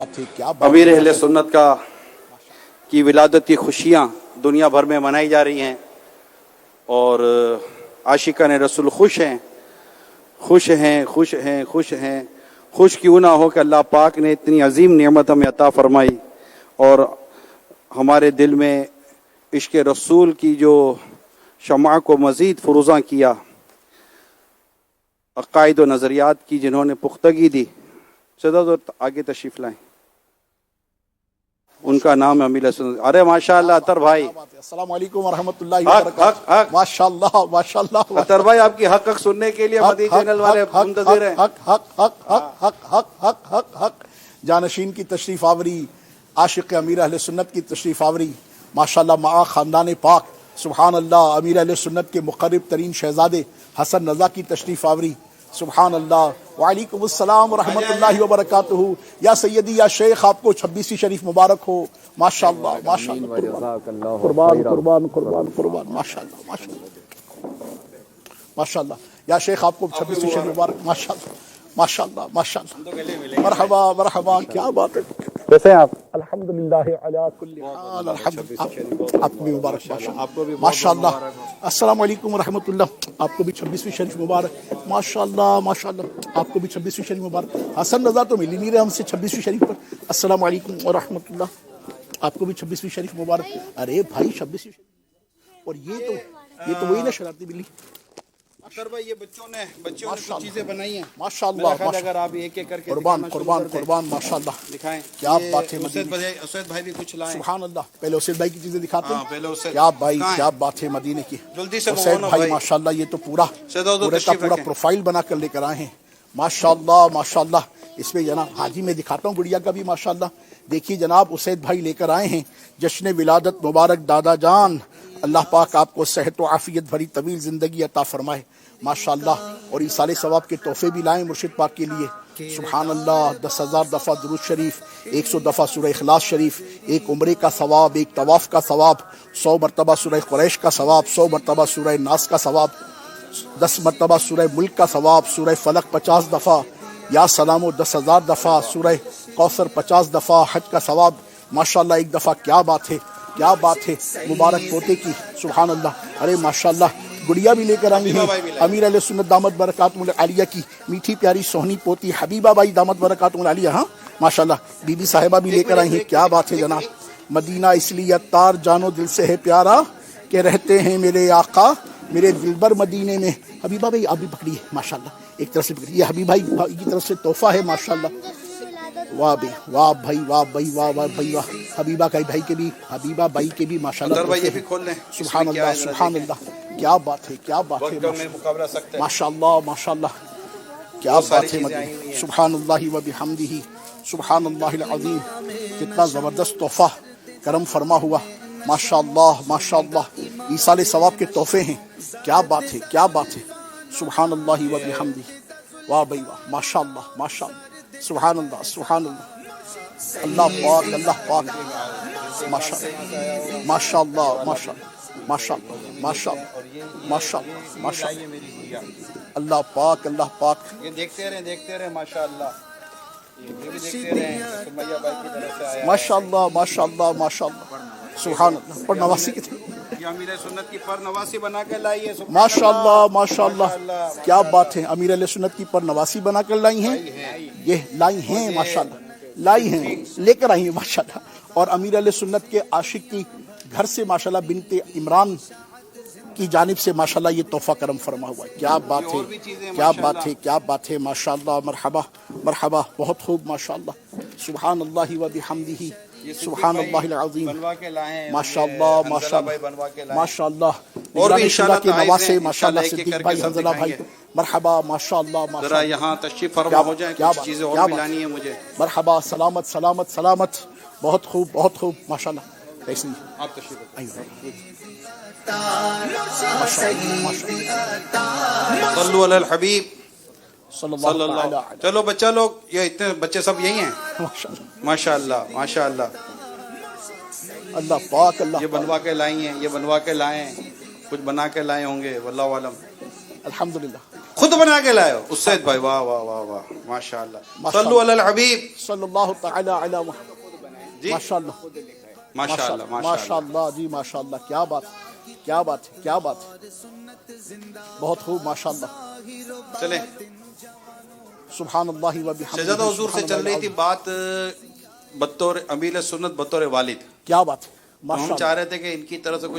امیر اہل سنت کی ولادت کی خوشیاں دنیا بھر میں منائی جا رہی ہیں اور عاشقان رسول خوش ہیں خوش ہیں خوش ہیں خوش ہیں خوش کیوں نہ ہو کہ اللہ پاک نے اتنی عظیم نعمت ہمیں عطا فرمائی اور ہمارے دل میں عشق رسول کی جو شمع کو مزید فروزاں کیا، عقائد و نظریات کی جنہوں نے پختگی دی۔ سدد آگے تشریف لائیں، ان کا نام ہے امیر سنت۔ ارے ماشاءاللہ اطہر بھائی، السلام علیکم ورحمۃ اللہ وبرکاتہ۔ ماشاءاللہ ماشاءاللہ اطہر بھائی، آپ کی حق سننے کے لیے مدی چینل والے منتظر ہیں۔ حق حق حق حق حق حق حق حق حق جانشین کی تشریف آوری، عاشق امیر اہل سنت کی تشریف آوری، ماشاءاللہ مع خاندان پاک، سبحان اللہ، امیر اہل سنت کے مقرب ترین شہزادے حسن رضا کی تشریف آوری، سبحان اللہ۔ وعلیکم السلام ورحمۃ اللہ وبرکاتہ۔ یا سیدی یا شیخ، آپ کو 26ویں شریف مبارک ہو۔ ماشاءاللہ ماشاءاللہ، قربان قربان قربان قربان، ماشاءاللہ ماشاءاللہ ماشاءاللہ۔ یا شیخ، آپ کو 26ویں شریف مبارک، ماشاءاللہ ماشاءاللہ ماشاءاللہ۔ مرحبا مرحبا، کیا بات ہے۔ کیسے ہیں آپ؟ الحمدللہ علی کل حال، آپ کو بھی مبارک، ماشاءاللہ۔ السلام علیکم ورحمۃ اللہ، آپ کو بھی 26ویں شریف مبارک، ماشاءاللہ ماشاءاللہ، آپ کو بھی 26ویں شریف مبارک۔ حسن رضا تو مل ہی نہیں رہے ہم سے 26ویں شریف پر۔ السلام علیکم ورحمۃ اللہ، آپ کو بھی 26ویں شریف مبارک۔ ارے بھائی 26ویں شریف، اور یہ تو وہی نا شرارتی بلی۔ اطہر بھائی، یہ بچوں نے کچھ چیزیں بنائی ہیں ماشاءاللہ، اگر آپ ایک ایک کر کے قربان قربان قربان، ماشاءاللہ، دکھائیں۔ کیا بات ہے۔ اسید بھائی بھی کچھ لائیں۔ سبحان اللہ، پہلے اسید بھائی کی چیزیں دکھاتے ہیں۔ پہلے اسید، کیا بھائی، کیا بات ہے مدینے کی۔ جلدی سے اسید بھائی ماشاءاللہ، یہ تو پورا کا پورا پروفائل بنا کر لے کر آئے ہیں، ماشاءاللہ ماشاءاللہ۔ اس میں جناب حاجی میں دکھاتا ہوں گڑیا کا بھی، ماشاءاللہ دیکھیے جناب، اسید بھائی لے کر آئے ہیں جشن ولادت مبارک دادا جان۔ اللہ پاک آپ کو صحت و عافیت بھری طویل زندگی عطا فرمائے، ماشاءاللہ۔ اور ایصال ثواب کے تحفے بھی لائیں مرشد پاک کے لیے، سبحان اللہ۔ 10,000 دفعہ درود شریف، 100 دفعہ سورہ اخلاص شریف، ایک عمرے کا ثواب، ایک طواف کا ثواب، 100 مرتبہ سورہ قریش کا ثواب، 100 مرتبہ سورہ ناس کا ثواب، 10 مرتبہ سورہ ملک کا ثواب، سورہ فلق 50 دفعہ، یا سلام و 10,000 دفعہ، سورہ کوثر 50 دفعہ، حج کا ثواب، ماشاءاللہ ایک دفعہ۔ کیا بات ہے، کیا بات ہے، مبارک پوتے کی، سبحان اللہ۔ ارے ماشاءاللہ، گڑیا بھی لے کر آئی ہیں امیر علیہ سنت دامت برکاتہم العالیہ کی میٹھی پیاری سوہنی پوتی حبیبہ بائی دامت برکاتہم العالیہ، ہاں ماشاءاللہ۔ بی بی صاحبہ بھی لے کر آئی ہیں، کیا بات ہے جناب۔ مدینہ اس لیے عطار جانو دل سے ہے پیارا کہ رہتے ہیں میرے آقا میرے دلبر مدینے میں۔ حبیبہ بھائی آپ بھی پکڑیے، ماشاءاللہ ایک طرف سے پکڑیے، یہ حبیب بھائی کی طرف سے تحفہ ہے، ماشاءاللہ۔ واہ بھائی، واہ بھائی، واہ بھائی، واہ واہ بھائی، واہ۔ حبیبہ بھائی کے بھی، حبیبہ بائی کے بھی ماشاءاللہ، سبحان اللہ سبحان اللہ۔ کیا بات ہے، کیا بات ہے، ماشاءاللہ ماشاءاللہ، کیا بات ہے، سبحان اللہ و بحمدہ، سبحان اللہ العظیم۔ کتنا زبردست تحفہ کرم فرما ہوا، ماشاءاللہ ماشاءاللہ۔ ایصال ثواب کے تحفے ہیں، کیا بات ہے، کیا بات ہے، سبحان اللہ و بحمدہ، واہ بھائی واہ، ماشاءاللہ ماشاءاللہ، سبحان اللہ سبحان اللہ۔ اللہ پاک، اللہ پاک، ماشاءاللہ ماشاءاللہ ماشاءاللہ ماشاءاللہ ماشاءاللہ ماشاءاللہ ماشاءاللہ۔ اللہ پاک، اللہ پاک، یہ دیکھتے رہے ماشاءاللہ، یہ بھی دیکھتے رہے، ماشاءاللہ ماشاءاللہ ماشاءاللہ، سبحان اللہ۔ پر نواسی کی تھی، یہ امیر سنت کی پر نواسی بنا کے لائی ہے، ماشاءاللہ ماشاءاللہ، کیا بات ہے۔ امیر علیہ سنت کی پر نواسی بنا کر لائی ہیں، یہ لائی ہیں ماشاءاللہ، لائی ہیں، لے کر آئی ہیں ماشاءاللہ۔ اور امیر علیہ سنت کے عاشق کی گھر سے ماشاءاللہ بنت عمران کی جانب سے ماشاءاللہ یہ تحفہ کرم فرما ہوا ہے، کیا بات ہے، کیا بات ہے، کیا بات ہے، ماشاءاللہ۔ مرحبا مرحبا، بہت خوب، ماشاءاللہ، سبحان اللہ و بحمدہ، سبحان اللہ العظیم، ماشاءاللہ ماشاءاللہ ماشاءاللہ۔ اور بھی انشاءاللہ کے نواسے ماشاءاللہ، صدیق بھائی، حنزلہ بھائی، مرحبا، ماشاءاللہ ذرا ماشاءاللہ۔ یہاں تشریف فرما ہو جائیں، کچھ چیزیں اور بھی لانی ہیں مجھے۔ مرحبا، سلامت سلامت سلامت، بہت خوب بہت خوب، ماشاءاللہ۔ کیسی آپ تشریف صلو علی الحبیب صلی صلی اللہ اللہ۔ علیہ چلو بچہ لوگ، یہ اتنے بچے سب یہی ہیں، وسلم، ماشاءاللہ ماشاءاللہ۔ اللہ پاک، اللہ یہ بنوا کے لائی ہیں، یہ بنوا کے لائے ہیں، کچھ بنا کے لائے ہوں گے، واللہ عالم۔ الحمدللہ۔ خود بنا کے لائے ہو اسید بھائی، واہ واہ واہ واہ، ماشاء اللہ، صلو علی الحبیب صلی اللہ تعالی علی محمد. جی، ماشاء اللہ ماشاء اللہ ماشاء اللہ جی، ماشاء اللہ، کیا بات کیا بات کیا بات، بہت خوب ماشاء اللہ. چلیں، سبحان اللہ و بحمدہ. شہزادہ حضور سے چل رہی تھی بات بطور امیر سنت، بطور والد. کیا بات ہے ہم ماشاء اللہ. چاہ رہے تھے کہ ان کی طرف سے کچھ